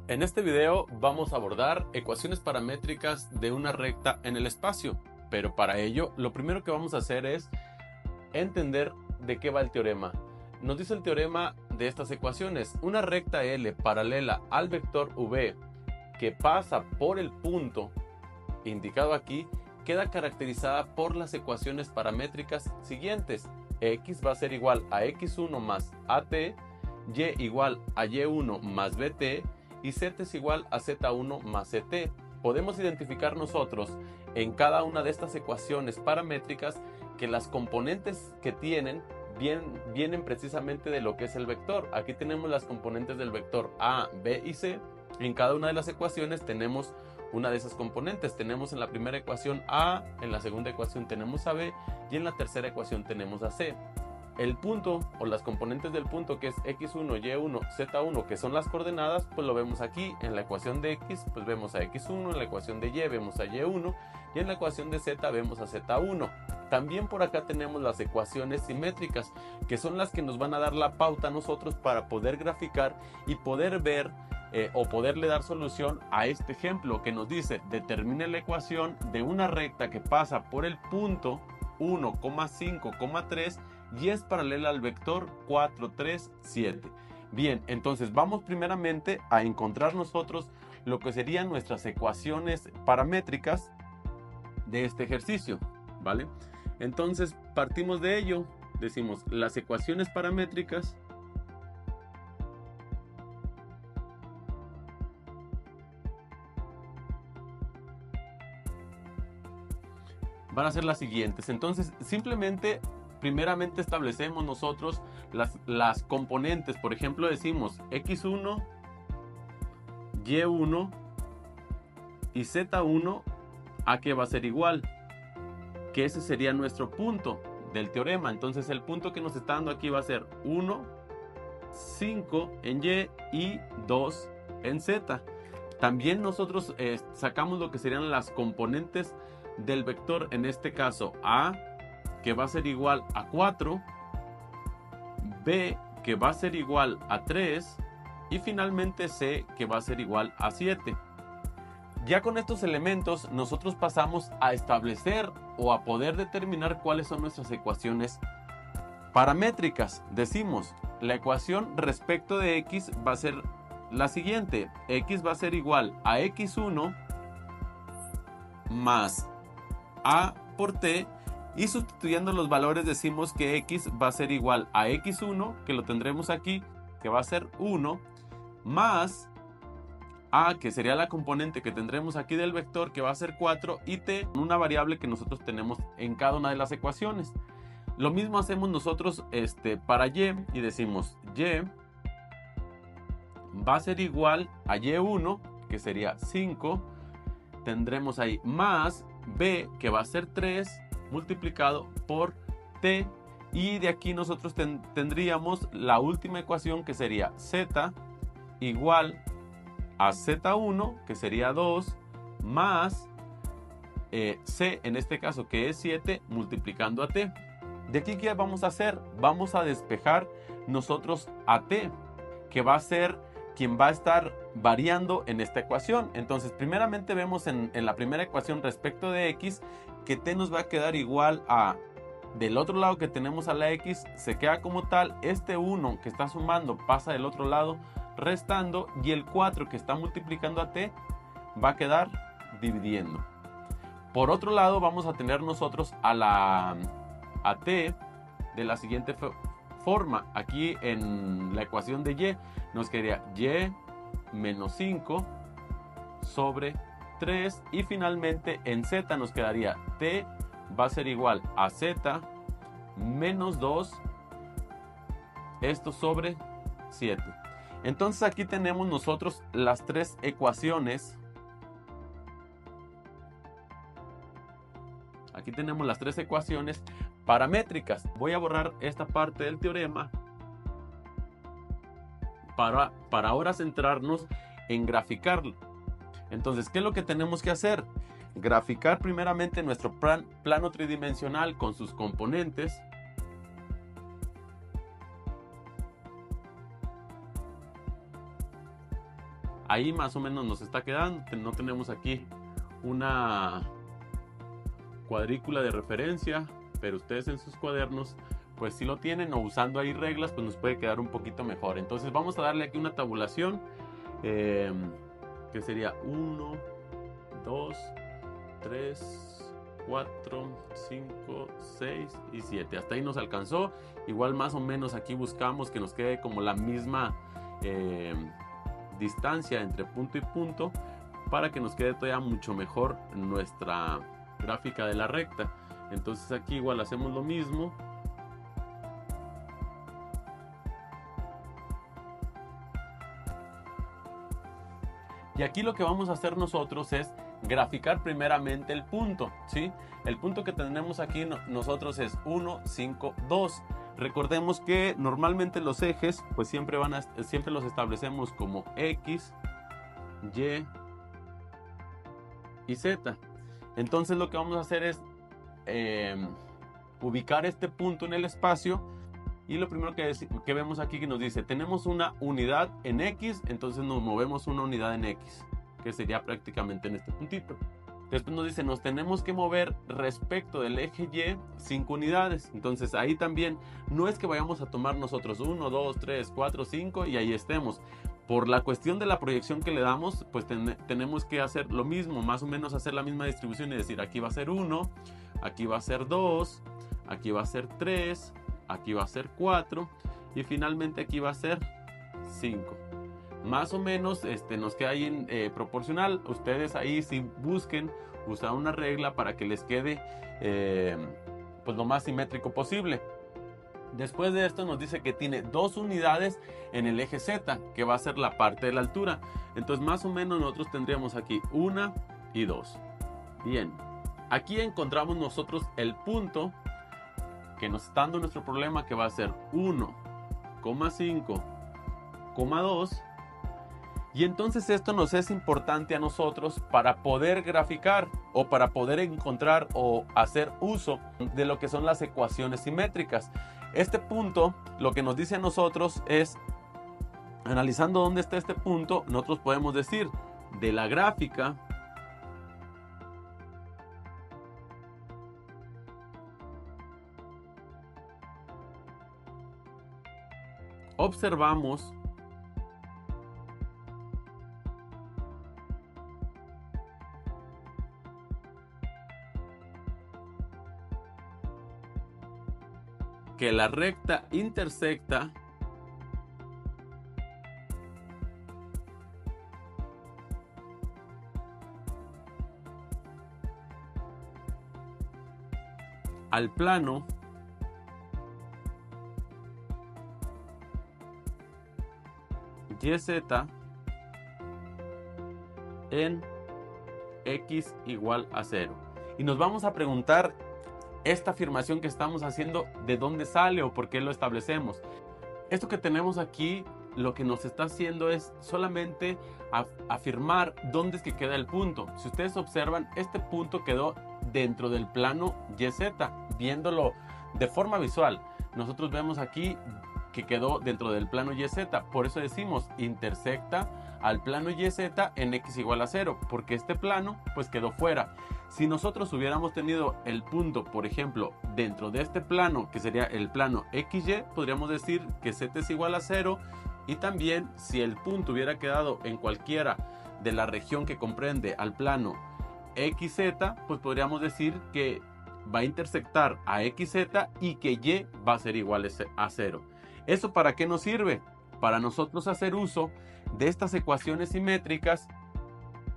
En este video vamos a abordar ecuaciones paramétricas de una recta en el espacio, pero para ello lo primero que vamos a hacer es entender de qué va el teorema. Nos dice el teorema de estas ecuaciones: una recta L paralela al vector V que pasa por el punto indicado aquí queda caracterizada por las ecuaciones paramétricas siguientes. X va a ser igual a x1 más at, y igual a y1 más bt y z es igual a z1 más ct. Podemos identificar nosotros en cada una de estas ecuaciones paramétricas que las componentes que tienen vienen precisamente de lo que es el vector. Aquí tenemos las componentes del vector a, b y c. En cada una de las ecuaciones tenemos una de esas componentes. Tenemos en la primera ecuación a, en la segunda ecuación tenemos a b y en la tercera ecuación tenemos a c. El punto o las componentes del punto, que es x1, y1, z1, que son las coordenadas, pues lo vemos aquí. En la ecuación de x pues vemos a x1, en la ecuación de y vemos a y1 y en la ecuación de z vemos a z1. También por acá tenemos las ecuaciones simétricas, que son las que nos van a dar la pauta a nosotros para poder graficar y poder ver o poderle dar solución a este ejemplo que nos dice: determine la ecuación de una recta que pasa por el punto 1,5,3 y es paralela al vector 4, 3, 7. Bien, entonces vamos primeramente a encontrar nosotros lo que serían nuestras ecuaciones paramétricas de este ejercicio, ¿vale? Entonces partimos de ello, decimos las ecuaciones paramétricas van a ser las siguientes. Entonces simplemente primeramente establecemos nosotros las componentes. Por ejemplo, decimos x1, y1 y z1 a que va a ser igual, que ese sería nuestro punto del teorema. Entonces el punto que nos está dando aquí va a ser 1, 5 en y 2 en z. También nosotros sacamos lo que serían las componentes del vector, en este caso a, que va a ser igual a 4, b, que va a ser igual a 3 y finalmente c, que va a ser igual a 7. Ya con estos elementos nosotros pasamos a establecer o a poder determinar cuáles son nuestras ecuaciones paramétricas. Decimos, la ecuación respecto de x va a ser la siguiente: x va a ser igual a x1 más a por t, y sustituyendo los valores decimos que x va a ser igual a x1, que lo tendremos aquí, que va a ser 1, más a, que sería la componente que tendremos aquí del vector, que va a ser 4, y t, una variable que nosotros tenemos en cada una de las ecuaciones. Lo mismo hacemos nosotros para y decimos y va a ser igual a y1, que sería 5, tendremos ahí más b, que va a ser 3, multiplicado por t, y de aquí nosotros tendríamos la última ecuación, que sería z igual a z1, que sería 2, más c, en este caso que es 7, multiplicando a t. De aquí, ¿qué vamos a hacer? Vamos a despejar nosotros a t, que va a ser quien va a estar variando en esta ecuación. Entonces primeramente vemos en la primera ecuación respecto de x que t nos va a quedar igual a, del otro lado que tenemos a la x, se queda como tal, este 1 que está sumando pasa del otro lado restando, y el 4 que está multiplicando a t va a quedar dividiendo. Por otro lado vamos a tener nosotros a t de la siguiente forma. Aquí en la ecuación de y nos quedaría y menos 5 sobre 3, y finalmente en z nos quedaría t va a ser igual a z menos 2, esto sobre 7. Entonces aquí tenemos nosotros las tres ecuaciones. Aquí tenemos las tres ecuaciones paramétricas. Voy a borrar esta parte del teorema para ahora centrarnos en graficarlo. Entonces, ¿qué es lo que tenemos que hacer? Graficar primeramente nuestro plano tridimensional con sus componentes. Ahí más o menos nos está quedando. No tenemos aquí una cuadrícula de referencia, pero ustedes en sus cuadernos pues si lo tienen, o usando ahí reglas, pues nos puede quedar un poquito mejor. Entonces vamos a darle aquí una tabulación que sería 1, 2, 3, 4, 5, 6 y 7. Hasta ahí nos alcanzó. Igual más o menos aquí buscamos que nos quede como la misma distancia entre punto y punto, para que nos quede todavía mucho mejor nuestra gráfica de la recta. Entonces aquí igual hacemos lo mismo. Y aquí lo que vamos a hacer nosotros es graficar primeramente el punto, ¿sí? El punto que tenemos aquí nosotros es 1, 5, 2. Recordemos que normalmente los ejes pues siempre los establecemos como X, Y y Z. Entonces lo que vamos a hacer es ubicar este punto en el espacio. Y lo primero que vemos aquí que nos dice, tenemos una unidad en X, entonces nos movemos una unidad en X, que sería prácticamente en este puntito. Después nos dice, nos tenemos que mover respecto del eje Y 5 unidades. Entonces ahí también no es que vayamos a tomar nosotros 1, 2, 3, 4, 5 y ahí estemos. Por la cuestión de la proyección que le damos, pues tenemos que hacer lo mismo, más o menos hacer la misma distribución y decir, aquí va a ser 1, aquí va a ser 2, aquí va a ser 3, aquí va a ser 4 y finalmente aquí va a ser 5. Más o menos nos queda ahí en proporcional. Ustedes ahí sí busquen usar una regla para que les quede pues lo más simétrico posible. Después de esto nos dice que tiene 2 unidades en el eje Z, que va a ser la parte de la altura. Entonces más o menos nosotros tendríamos aquí 1 y 2. Bien, aquí encontramos nosotros el punto que nos está dando nuestro problema, que va a ser 1,5,2. Y entonces esto nos es importante a nosotros para poder graficar o para poder encontrar o hacer uso de lo que son las ecuaciones simétricas. Este punto lo que nos dice a nosotros es, analizando dónde está este punto, nosotros podemos decir de la gráfica observamos que la recta intersecta al plano YZ en X igual a 0. Y nos vamos a preguntar esta afirmación que estamos haciendo, ¿de dónde sale o por qué lo establecemos? Esto que tenemos aquí lo que nos está haciendo es solamente afirmar dónde es que queda el punto. Si ustedes observan, este punto quedó dentro del plano YZ, viéndolo de forma visual. Nosotros vemos aquí que quedó dentro del plano YZ, por eso decimos intersecta al plano YZ en X igual a 0, porque este plano pues quedó fuera. Si nosotros hubiéramos tenido el punto, por ejemplo, dentro de este plano, que sería el plano XY, podríamos decir que Z es igual a 0, y también si el punto hubiera quedado en cualquiera de la región que comprende al plano XZ, pues podríamos decir que va a intersectar a XZ y que Y va a ser igual a 0. ¿Eso para qué nos sirve? Para nosotros hacer uso de estas ecuaciones simétricas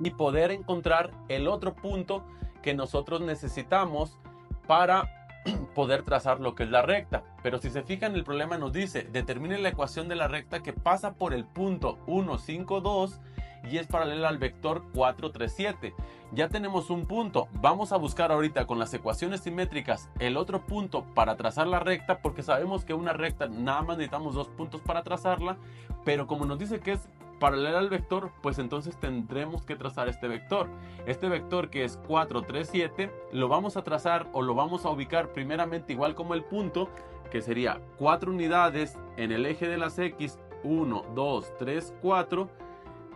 y poder encontrar el otro punto que nosotros necesitamos para poder trazar lo que es la recta. Pero si se fijan, el problema nos dice, determine la ecuación de la recta que pasa por el punto 1, 5, 2 y es paralela al vector 4, 3, 7. Ya tenemos un punto. Vamos a buscar ahorita con las ecuaciones simétricas el otro punto para trazar la recta, porque sabemos que una recta nada más necesitamos 2 puntos para trazarla, pero como nos dice que es paralela al vector, pues entonces tendremos que trazar este vector. Este vector que es 4, 3, 7, lo vamos a trazar o lo vamos a ubicar primeramente igual como el punto, que sería 4 unidades en el eje de las X, 1, 2, 3, 4,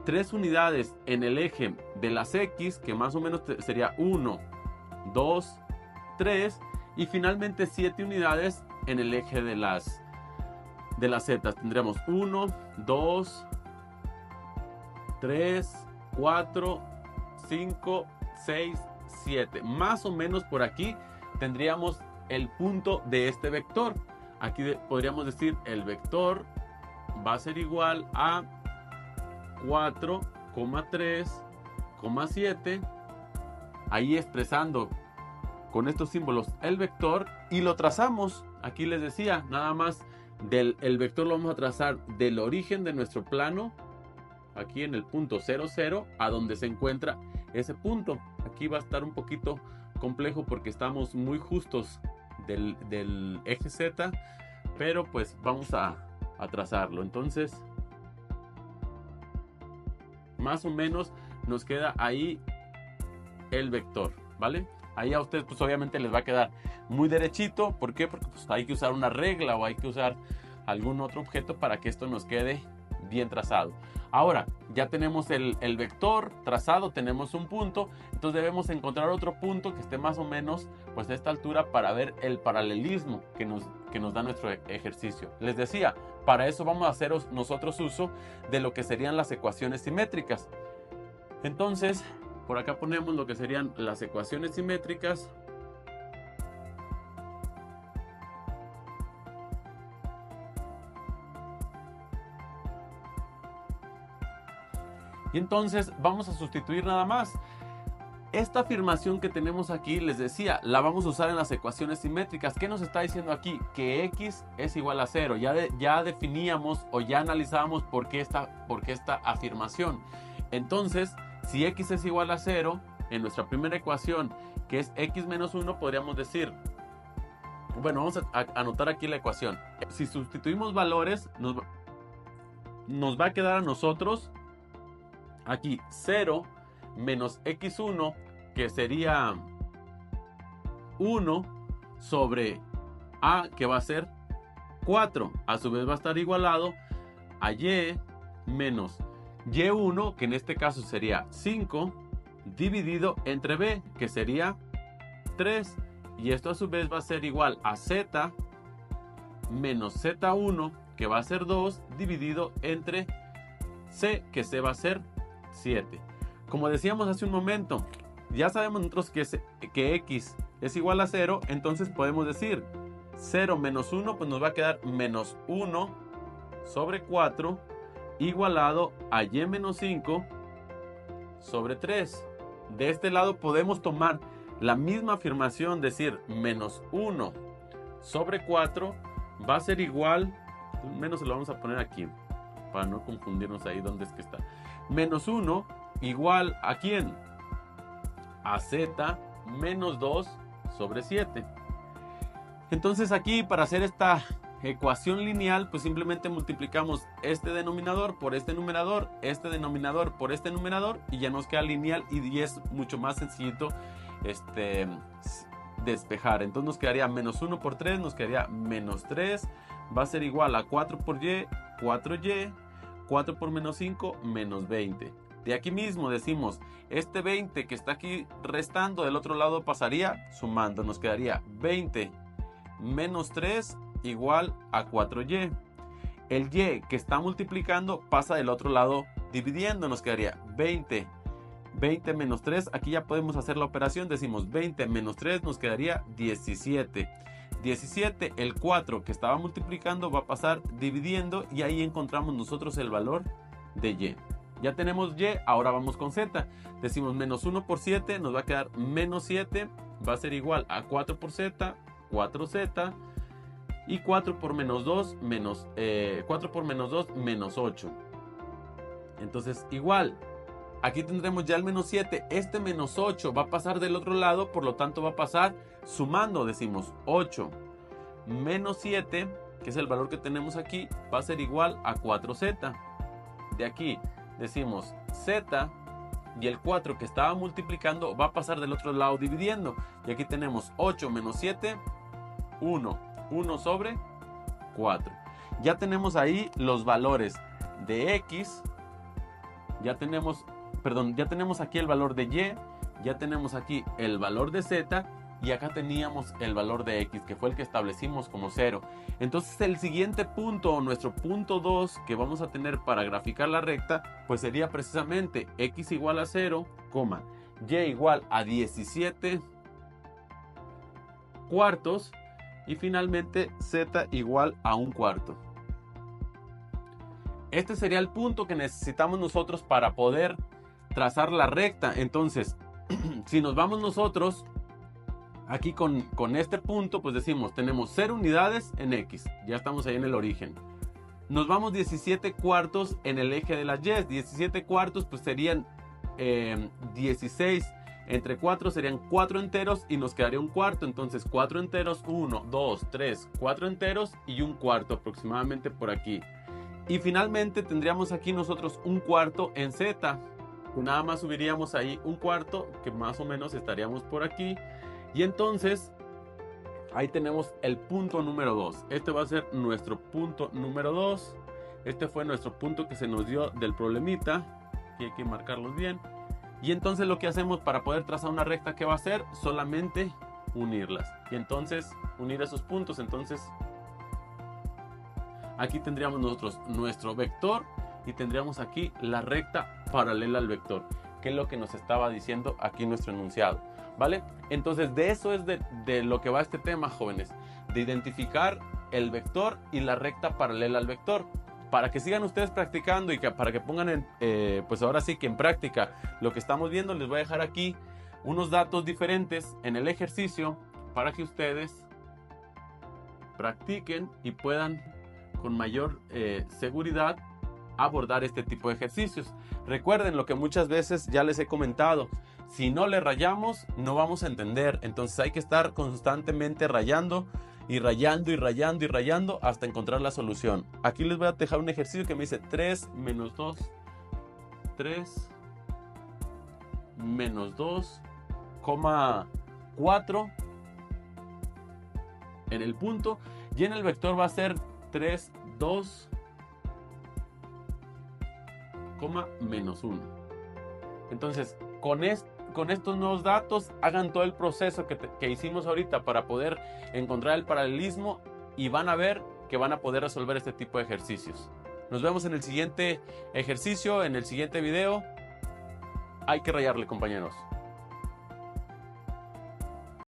3 unidades en el eje de las X, que más o menos sería 1, 2, 3, y finalmente 7 unidades en el eje de las Z. Tendríamos 1, 2, 3, 4, 5, 6, 7. Más o menos por aquí tendríamos el punto de este vector. Aquí podríamos decir el vector va a ser igual a 4,3,7. Ahí expresando con estos símbolos el vector, y lo trazamos. Aquí les decía, nada más el vector lo vamos a trazar del origen de nuestro plano, aquí en el punto 0, 0, a donde se encuentra ese punto. Aquí va a estar un poquito complejo porque estamos muy justos del eje Z, pero pues vamos a trazarlo. Entonces, más o menos nos queda ahí el vector, ¿vale? Ahí a ustedes pues obviamente les va a quedar muy derechito. ¿Por qué? Porque pues hay que usar una regla o hay que usar algún otro objeto para que esto nos quede bien trazado. Ahora ya tenemos el vector trazado, tenemos un punto, entonces debemos encontrar otro punto que esté más o menos pues a esta altura para ver el paralelismo que nos da nuestro ejercicio. Les decía, para eso vamos a hacer nosotros uso de lo que serían las ecuaciones simétricas. Entonces, por acá ponemos lo que serían las ecuaciones simétricas. Y entonces vamos a sustituir nada más. Esta afirmación que tenemos aquí, les decía, la vamos a usar en las ecuaciones simétricas. ¿Qué nos está diciendo aquí? Que X es igual a 0. Ya definíamos o ya analizábamos por qué esta afirmación. Entonces, si X es igual a 0, en nuestra primera ecuación, que es X menos 1, podríamos decir, bueno, vamos a anotar aquí la ecuación. Si sustituimos valores, nos va a quedar a nosotros aquí 0 menos X1, que sería 1 sobre A, que va a ser 4. A su vez va a estar igualado a Y menos Y1, que en este caso sería 5, dividido entre B, que sería 3. Y esto a su vez va a ser igual a Z menos Z1, que va a ser 2, dividido entre C, que C va a ser 7. Como decíamos hace un momento, ya sabemos nosotros que X es igual a 0, entonces podemos decir 0 menos 1, pues nos va a quedar menos 1 sobre 4, igualado a Y menos 5 sobre 3. De este lado podemos tomar la misma afirmación, decir menos 1 sobre 4 va a ser igual, menos se lo vamos a poner aquí, para no confundirnos ahí dónde es que está. Menos 1 igual a ¿quién? A Z menos 2 sobre 7. Entonces aquí, para hacer esta ecuación lineal, pues simplemente multiplicamos este denominador por este numerador, este denominador por este numerador, y ya nos queda lineal, y es mucho más sencillito despejar. Entonces nos quedaría menos 1 por 3, nos quedaría menos 3, va a ser igual a 4 por Y, 4Y, 4 por menos 5, menos 20. De aquí mismo decimos, este 20 que está aquí restando, del otro lado pasaría sumando. Nos quedaría 20 menos 3 igual a 4Y. El Y que está multiplicando pasa del otro lado dividiendo. Nos quedaría 20 menos 3. Aquí ya podemos hacer la operación. Decimos 20 menos 3 nos quedaría 17. 17, el 4 que estaba multiplicando va a pasar dividiendo, y ahí encontramos nosotros el valor de Y. Ya tenemos Y, ahora vamos con Z. Decimos menos 1 por 7, nos va a quedar menos 7, va a ser igual a 4 por Z, 4Z, y 4 por menos 2, menos 8. Entonces igual, aquí tendremos ya el menos 7, este menos 8 va a pasar del otro lado, por lo tanto va a pasar sumando. Decimos 8 menos 7, que es el valor que tenemos aquí, va a ser igual a 4Z. De aquí decimos Z, y el 4 que estaba multiplicando va a pasar del otro lado dividiendo, y aquí tenemos 8 menos 7, 1 sobre 4. Ya tenemos ahí los valores de X, ya tenemos, perdón, ya tenemos aquí el valor de y, ya tenemos aquí el valor de z, y acá teníamos el valor de x, que fue el que establecimos como 0. Entonces el siguiente punto, nuestro punto 2 que vamos a tener para graficar la recta, pues sería precisamente x igual a 0, y igual a 17 cuartos, y finalmente z igual a 1 cuarto. Este sería el punto que necesitamos nosotros para poder trazar la recta. Entonces, si nos vamos nosotros aquí con este punto, pues decimos, tenemos 0 unidades en x, ya estamos ahí en el origen. Nos vamos 17 cuartos en el eje de las y, 17 cuartos pues serían 16 entre 4 serían 4 enteros y nos quedaría un cuarto. Entonces 4 enteros, 1, 2, 3, 4 enteros y un cuarto aproximadamente por aquí. Y finalmente tendríamos aquí nosotros un cuarto en z. Nada más subiríamos ahí un cuarto, que más o menos estaríamos por aquí. Y entonces ahí tenemos el punto número 2. Este va a ser nuestro punto número 2. Este fue nuestro punto que se nos dio del problemita. Aquí hay que marcarlos bien. Y entonces lo que hacemos para poder trazar una recta, ¿qué va a ser? Solamente unirlas. Y entonces unir esos puntos. Entonces aquí tendríamos nosotros nuestro vector y tendríamos aquí la recta paralela al vector, que es lo que nos estaba diciendo aquí nuestro enunciado, ¿vale? Entonces de eso es de lo que va este tema, jóvenes, de identificar el vector y la recta paralela al vector. Para que sigan ustedes practicando y para que pongan pues ahora sí que en práctica lo que estamos viendo, les voy a dejar aquí unos datos diferentes en el ejercicio para que ustedes practiquen y puedan con mayor seguridad abordar este tipo de ejercicios. Recuerden lo que muchas veces ya les he comentado: si no le rayamos no vamos a entender. Entonces hay que estar constantemente rayando y rayando y rayando y rayando hasta encontrar la solución. Aquí les voy a dejar un ejercicio que me dice 3 menos 2, 3 menos 2, 4 en el punto, y en el vector va a ser 3, 2, menos 1. Entonces con estos nuevos datos hagan todo el proceso que hicimos ahorita para poder encontrar el paralelismo, y van a ver que van a poder resolver este tipo de ejercicios. Nos vemos en el siguiente ejercicio, en el siguiente video. Hay que rayarle, compañeros.